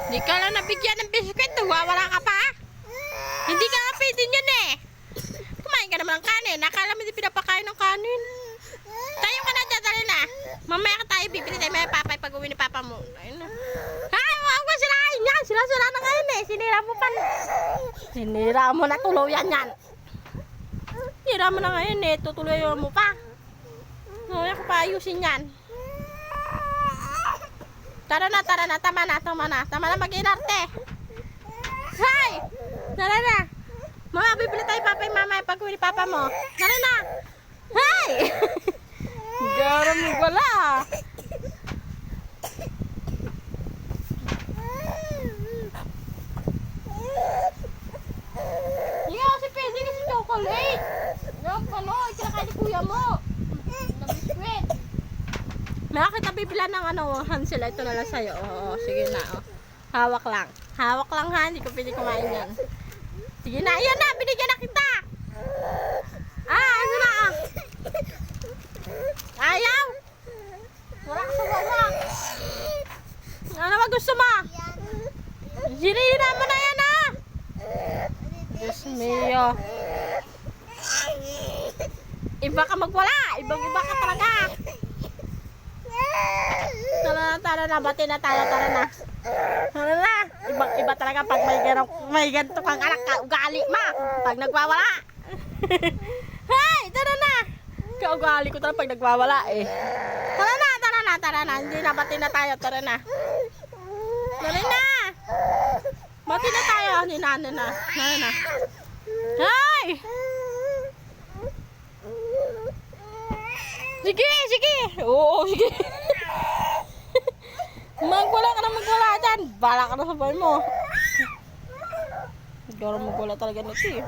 Hindi ka lang nabigyan ng biskwit, wawala ka pa. Hindi ka nga pwede yun eh. Kumain ka naman ng kanin. Nakala mo hindi pinapakain ng kanin. Tayo ka na dyan, dali na. Mamaya ka tayo, bibili tayo may papay pag uwi ni papa mo. Ayun na. Ay, huwag mo sirahin yan. Sila na ngayon eh. Sinira mo pa. Sinira mo na tuluyan yan. Sinira mo na ngayon eh. Tutuloyan mo pa. Mamaya ko pa ayusin yan. Tara na. Tama na mag-inarte. Hay! Tara na. Mama, bibili tayo papay mamaya pag uwi ni papa mo. Tara na. Hay! Garam mo wala. Hindi kasi pwede kasi chocolate. Yung kinakain ni kuya mo. Na biskwit. Nakakita bibila ng Hansel. Ito na lang sa'yo. Oo, sige na. Oh. Hawak lang ha. Hindi ko pwede kumain yan. Sige na. Ayan na. Binigyan na kita. Ano na Ayaw. Wala ka sa bawang. Ano ba gusto mo? Sinira mo na yan ha. Diyos mio. Iba ka magwala. Ibang-iba ka talaga. Tara na. Bati na tayo. Tara na. Ibang-iba talaga pag may ganito kang anak ka. Ugali ma. Pag nagwawala. Hey, tara na. Kaugali ko talaga pag nagwawala eh. Tara na. Hindi na. Bati na tayo. Tara na. Bati na tayo. Hindi na. Hey! Sige. Oo, sige. Magwala ka dyan. Bala ka na sa bahay mo. Siguro magwala talaga nito eh.